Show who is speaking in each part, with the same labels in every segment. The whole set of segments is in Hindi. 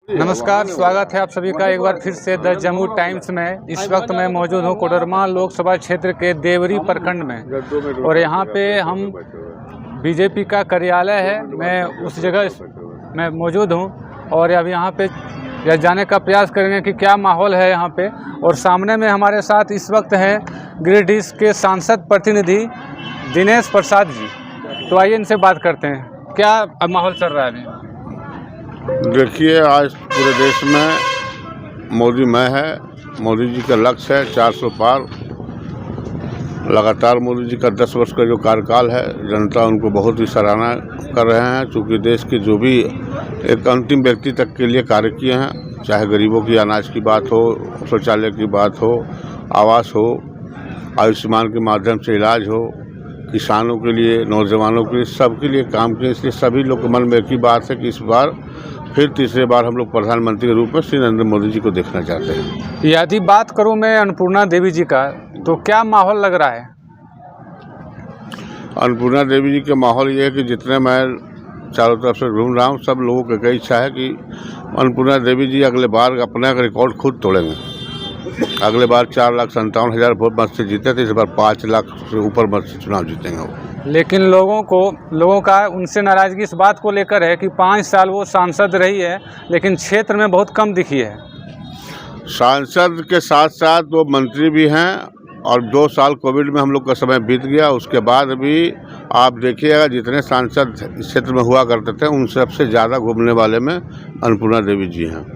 Speaker 1: नमस्कार, स्वागत है आप सभी का एक बार फिर से द जम्मू टाइम्स में। इस वक्त मैं मौजूद हूं कोडरमा लोकसभा क्षेत्र के देवरी प्रखंड में और यहां पे हम बीजेपी का कार्यालय है, मैं उस जगह मैं मौजूद हूं और अब यहां पे यह जाने का प्रयास करेंगे कि क्या माहौल है यहां पे। और सामने में हमारे साथ इस वक्त हैं गिरिडीह के सांसद प्रतिनिधि दिनेश प्रसाद जी। तो आइए इनसे बात करते हैं, क्या अब माहौल चल रहा है अभी?
Speaker 2: देखिए, आज पूरे देश में मोदी मैं है। मोदी जी का लक्ष्य है 400 पार। लगातार मोदी जी का 10 वर्ष का जो कार्यकाल है, जनता उनको बहुत ही सराहना कर रहे हैं, क्योंकि देश के जो भी एक अंतिम व्यक्ति तक के लिए कार्य किए हैं, चाहे गरीबों की अनाज की बात हो, शौचालय की बात हो, आवास हो, आयुष्मान के माध्यम से इलाज हो, किसानों के लिए, नौजवानों के लिए, सबके लिए काम किए। इसलिए सभी लोग के मन में एक ही बात है कि इस बार फिर तीसरे बार हम लोग प्रधानमंत्री के रूप में श्री नरेंद्र मोदी जी को देखना चाहते हैं।
Speaker 1: यदि बात करूं मैं अन्नपूर्णा देवी जी का, तो क्या माहौल लग रहा है?
Speaker 2: अन्नपूर्णा देवी जी के माहौल ये है कि जितने मैं चारों तरफ से घूम रहा हूँ, सब लोगों की कई इच्छा है कि अन्नपूर्णा देवी जी अगले बार अपना रिकॉर्ड खुद तोड़ेंगे। अगले बार 4,57,000 वोट मत से जीते थे, इस बार 5 लाख से ऊपर मत से चुनाव जीतेंगे वो।
Speaker 1: लेकिन लोगों का उनसे नाराजगी इस बात को लेकर है कि 5 साल वो सांसद रही है, लेकिन क्षेत्र में बहुत कम दिखी है।
Speaker 2: सांसद के साथ साथ वो मंत्री भी हैं, और 2 साल कोविड में हम लोग का समय बीत गया। उसके बाद भी आप देखिएगा, जितने सांसद इस क्षेत्र में हुआ करते थे, उन सबसे ज़्यादा घूमने वाले में अन्नपूर्णा देवी जी हैं।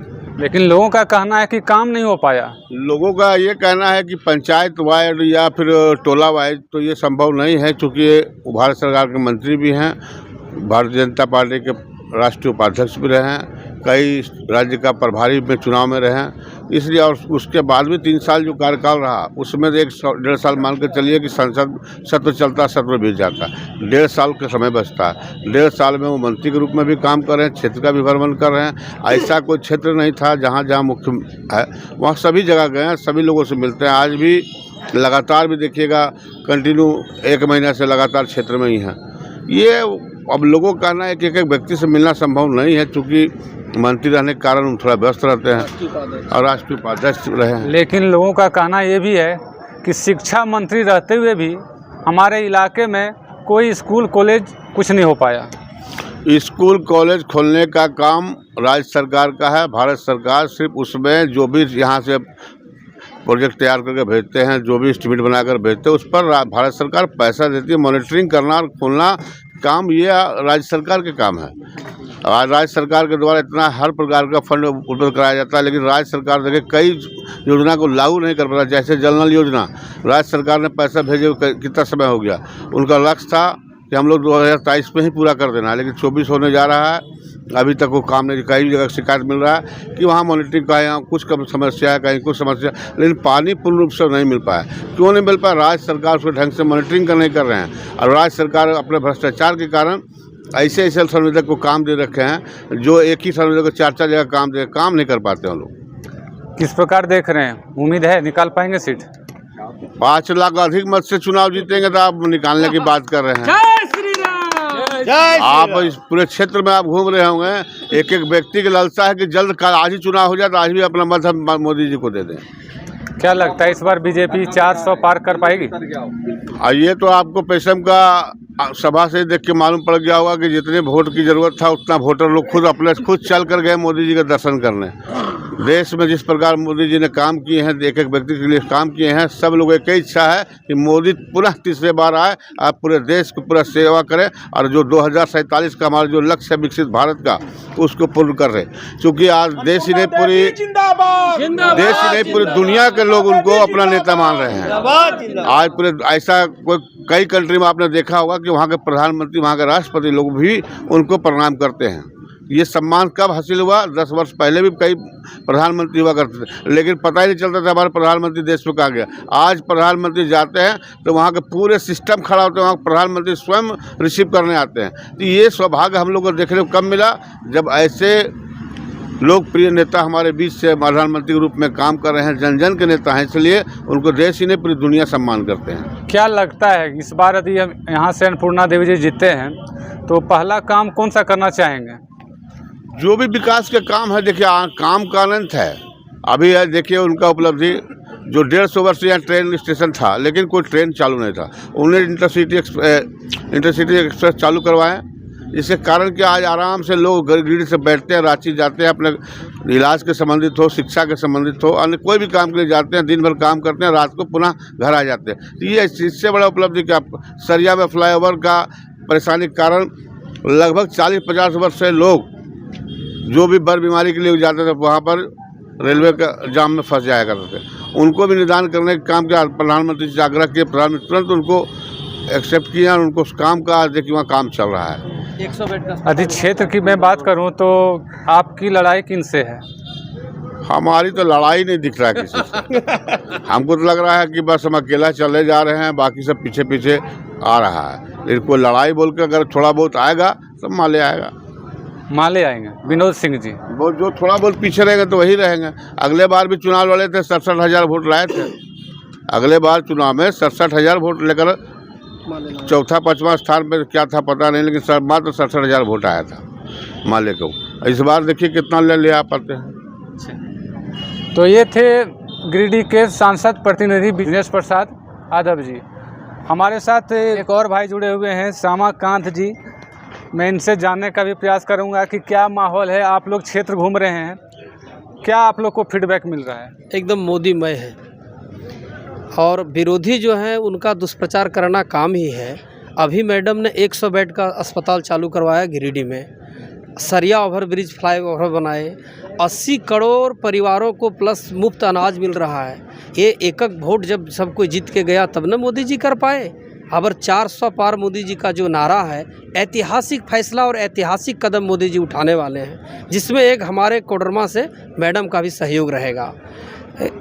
Speaker 1: लेकिन लोगों का कहना है कि काम नहीं हो पाया।
Speaker 2: लोगों का ये कहना है कि पंचायत वाइज या फिर टोला वाइज तो ये संभव नहीं है, क्योंकि भारत सरकार के मंत्री भी हैं, भारतीय जनता पार्टी के राष्ट्रीय उपाध्यक्ष भी रहे हैं, कई राज्य का प्रभारी में चुनाव में रहे हैं। इसलिए और उसके बाद भी 3 साल जो कार्यकाल रहा, उसमें 1.5 साल मान के चलिए कि संसद सत्र चलता, सत्र बीत जाता, 1.5 साल का समय बचता है। 1.5 साल में वो मंत्री के रूप में भी काम कर रहे हैं, क्षेत्र का भी भ्रमण कर रहे हैं। ऐसा कोई क्षेत्र नहीं था जहाँ जहाँ मुख्य है वहाँ सभी जगह गए हैं, सभी लोगों से मिलते हैं। आज भी लगातार भी देखिएगा, कंटिन्यू 1 महीना से लगातार क्षेत्र में ही हैं। ये अब लोगों का कहना है कि एक व्यक्ति से मिलना संभव नहीं है, क्योंकि मंत्री रहने के कारण हम थोड़ा व्यस्त रहते हैं और राष्ट्रीय उपाध्यक्ष रहे हैं।
Speaker 1: लेकिन लोगों का कहना ये भी है कि शिक्षा मंत्री रहते हुए भी हमारे इलाके में कोई स्कूल कॉलेज कुछ नहीं हो पाया।
Speaker 2: स्कूल कॉलेज खोलने का काम राज्य सरकार का है। भारत सरकार सिर्फ उसमें जो भी यहाँ से प्रोजेक्ट तैयार करके भेजते हैं, जो भी एस्टीमेट बनाकर भेजते हैं, उस पर भारत सरकार पैसा देती है। मॉनिटरिंग करना और खोलना काम ये राज्य सरकार के काम है। आज राज्य सरकार के द्वारा इतना हर प्रकार का फंड उपलब्ध कराया जाता है, लेकिन राज्य सरकार देखिए कई योजना को लागू नहीं कर पाता। जैसे जल नल योजना, राज्य सरकार ने पैसा भेजे कितना समय हो गया। उनका लक्ष्य था कि हम लोग 2023 में ही पूरा कर देना है, लेकिन 24 होने जा रहा है, अभी तक वो काम नहीं। कई जगह शिकायत मिल रहा है कि वहाँ मॉनिटरिंग का यहाँ कुछ कम समस्या है, कहीं कुछ समस्या, लेकिन पानी पूर्ण रूप से नहीं मिल पाया। क्यों नहीं मिल पाया? राज्य सरकार उसको ढंग से मॉनिटरिंग नहीं कर रहे हैं, और राज्य सरकार अपने भ्रष्टाचार के कारण ऐसे संवेदक को काम दे रखे हैं, जो एक ही संवेदक को 4 जगह काम नहीं कर पाते हैं लोग। किस प्रकार देख रहे हैं? उम्मीद है निकाल पाएंगे सीट? 5 लाख अधिक मत से चुनाव जीतेंगे तो आप निकालने की बात कर रहे हैं। आप इस पूरे क्षेत्र में आप घूम रहे होंगे, एक एक व्यक्ति की लालसा है कि जल्द आज ही चुनाव हो जाए तो आज भी अपना मत हम मोदी जी को दे दें।
Speaker 1: क्या लगता है इस बार बीजेपी 400 पार कर पाएगी?
Speaker 2: ये तो आपको पेशम का सभा से देख के मालूम पड़ गया होगा कि जितने वोट की जरूरत था, उतना वोटर लोग खुद चल कर गए मोदी जी के दर्शन करने। देश में जिस प्रकार मोदी जी ने काम किए हैं, एक एक व्यक्ति के लिए काम किए हैं, सब लोगों की इच्छा है कि मोदी पुनः तीसरे बार आए, आप पूरे देश को पूरा सेवा करें, और जो 2047 का हमारा जो लक्ष्य है विकसित भारत का, उसको पूर्ण कर रहे। क्योंकि आज देश ही नहीं पूरी दुनिया के लोग उनको अपना नेता मान रहे हैं। आज पूरे ऐसा कई कंट्री में आपने देखा होगा कि वहाँ के प्रधानमंत्री, वहाँ के राष्ट्रपति लोग भी उनको प्रणाम करते हैं। ये सम्मान कब हासिल हुआ? 10 वर्ष पहले भी कई प्रधानमंत्री हुआ करते थे, लेकिन पता ही नहीं चलता था हमारे प्रधानमंत्री देश में कहाँ गया। आज प्रधानमंत्री जाते हैं तो वहाँ के पूरे सिस्टम खड़ा होते हैं, वहाँ प्रधानमंत्री स्वयं रिसीव करने आते हैं। तो ये सौभाग्य हम लोग को देखने को कब मिला? जब ऐसे लोकप्रिय नेता हमारे बीच से प्रधानमंत्री के रूप में काम कर रहे हैं, जन जन के नेता हैं, इसलिए उनको देश ही नहीं पूरी दुनिया सम्मान करते हैं।
Speaker 1: क्या लगता है इस बार यदि यहाँ से अन्नपूर्णा देवी जी जीतते हैं तो पहला काम कौन सा करना चाहेंगे?
Speaker 2: जो भी विकास के काम है, देखिए काम का अनंत है। अभी है देखिए उनका उपलब्धि, जो 150 वर्ष से यहाँ ट्रेन स्टेशन था लेकिन कोई ट्रेन चालू नहीं था, उन्हें इंटरसिटी एक्सप्रेस चालू करवाएं। इसके कारण कि आज आराम से लोग गिरिडीह से बैठते हैं, रांची जाते हैं, अपने इलाज के संबंधित हो, शिक्षा के संबंधित हो, अन्य कोई भी काम के लिए जाते हैं, दिन भर काम करते हैं, रात को पुनः घर आ जाते हैं। तो ये इससे बड़ा उपलब्धि क्या, सरिया में फ्लाईओवर का परेशानी के कारण लगभग 40-50 वर्ष से लोग जो भी बर बीमारी के लिए जाते थे वहाँ पर रेलवे का जाम में फंस जाया करते थे, उनको भी निदान करने के काम किया। प्रधानमंत्री से आग्रह किए, प्रधानमंत्री तुरंत उनको एक्सेप्ट किया और उनको उस काम का आज देखिए वहाँ काम चल रहा है।
Speaker 3: 100 बेड का
Speaker 1: अधिक क्षेत्र की मैं बात करूं तो आपकी लड़ाई किनसे है?
Speaker 2: हमारी तो लड़ाई नहीं दिख रहा है किसी से। हमको तो लग रहा है कि बस हम अकेला चले जा रहे हैं, बाकी सब पीछे पीछे आ रहा है। लेकिन कोई लड़ाई बोल के अगर थोड़ा बहुत आएगा तो माले आएगा,
Speaker 1: माले आएंगे। विनोद सिंह जी,
Speaker 2: वो जो थोड़ा बहुत पीछे रहेंगे तो वही रहेंगे। अगले बार भी चुनाव लड़े थे, 67,000 वोट लाए थे। अगले बार चुनाव में 67,000 वोट लेकर चौथा 5वां स्थान पे क्या था पता नहीं, लेकिन मात्र 67,000 वोट आया था माले को। इस बार देखिए कितना ले आ पाते हैं।
Speaker 1: तो ये थे गिरिडीह के सांसद प्रतिनिधि बिजनेश प्रसाद यादव जी। हमारे साथ एक और भाई जुड़े हुए हैं, श्यामाकांत जी। मैं इनसे जानने का भी प्रयास करूंगा कि क्या माहौल है। आप लोग क्षेत्र घूम रहे हैं, क्या आप लोग को फीडबैक मिल रहा है?
Speaker 3: एकदम मोदीमय है और विरोधी जो है उनका दुष्प्रचार करना काम ही है। अभी मैडम ने 100 बेड का अस्पताल चालू करवाया गिरिडीह में, सरिया ओवर ब्रिज फ्लाईओवर बनाए, 80 करोड़ परिवारों को प्लस मुफ्त अनाज मिल रहा है। ये एक वोट जब सब कोई जीत के गया तब न मोदी जी कर पाए। अबर 400 पार मोदी जी का जो नारा है, ऐतिहासिक फैसला और ऐतिहासिक कदम मोदी जी उठाने वाले हैं, जिसमें एक हमारे कोडरमा से मैडम का भी सहयोग रहेगा।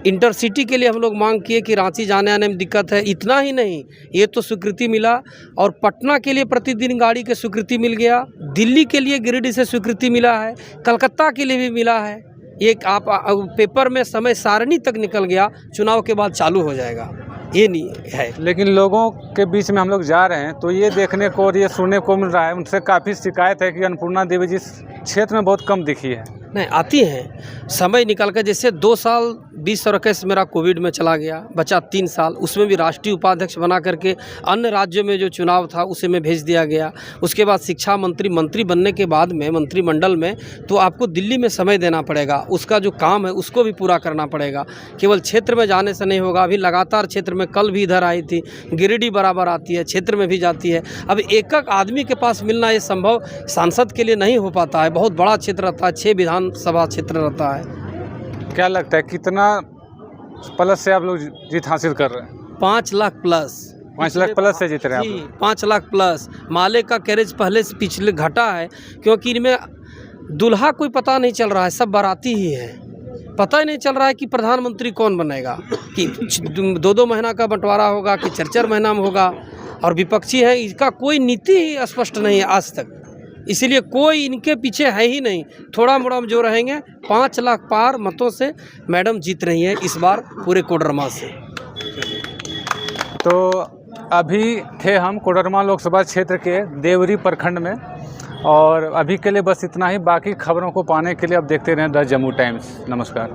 Speaker 3: इंटरसिटी के लिए हम लोग मांग किए कि रांची जाने आने में दिक्कत है, इतना ही नहीं, ये तो स्वीकृति मिला और पटना के लिए प्रतिदिन गाड़ी के स्वीकृति मिल गया, दिल्ली के लिए गिरिडीह से स्वीकृति मिला है, कलकत्ता के लिए भी मिला है। ये आप पेपर में समय सारणी तक निकल गया, चुनाव के बाद चालू हो जाएगा, ये नहीं है।
Speaker 1: लेकिन लोगों के बीच में हम लोग जा रहे हैं तो ये देखने को और ये सुनने को मिल रहा है, उनसे काफ़ी शिकायत है कि अन्नपूर्णा देवी जी क्षेत्र में बहुत कम दिखी है।
Speaker 3: नहीं, आती हैं समय निकल कर। जैसे 2 साल 20 और 21 मेरा कोविड में चला गया, बचा 3 साल, उसमें भी राष्ट्रीय उपाध्यक्ष बना करके अन्य राज्यों में जो चुनाव था उसे में भेज दिया गया। उसके बाद शिक्षा मंत्री बनने के बाद में मंत्रिमंडल में तो आपको दिल्ली में समय देना पड़ेगा, उसका जो काम है उसको भी पूरा करना पड़ेगा। केवल क्षेत्र में जाने से नहीं होगा। अभी लगातार क्षेत्र में, कल भी इधर आई थी, गिरिडीह बराबर आती है, क्षेत्र में भी जाती है। अब एक आदमी के पास मिलना ये संभव सांसद के लिए नहीं हो पाता है, बहुत बड़ा क्षेत्र रहता है, 6 विधानसभा क्षेत्र रहता है।
Speaker 1: क्या लगता है कितना प्लस से आप लोग जीत हासिल कर रहे हैं?
Speaker 3: 5 लाख प्लस।
Speaker 1: 5 लाख प्लस से जीत रहे हैं आप लोग?
Speaker 3: 5 लाख प्लस। माले का कैरेज पहले से पिछले घटा है, क्योंकि इनमें दूल्हा कोई पता नहीं चल रहा है, सब बाराती ही है। पता ही नहीं चल रहा है कि प्रधानमंत्री कौन बनेगा, कि 2-2 महीना का बंटवारा होगा कि 4-4 महीना में होगा। और विपक्षी है, इसका कोई नीति ही स्पष्ट नहीं है आज तक, इसीलिए कोई इनके पीछे है ही नहीं। थोड़ा मोड़ा जो रहेंगे, 5 लाख पार मतों से मैडम जीत रही हैं इस बार पूरे कोडरमा से।
Speaker 1: तो अभी थे हम कोडरमा लोकसभा क्षेत्र के देवरी प्रखंड में, और अभी के लिए बस इतना ही। बाकी खबरों को पाने के लिए अब देखते रहें द जम्मू टाइम्स। नमस्कार।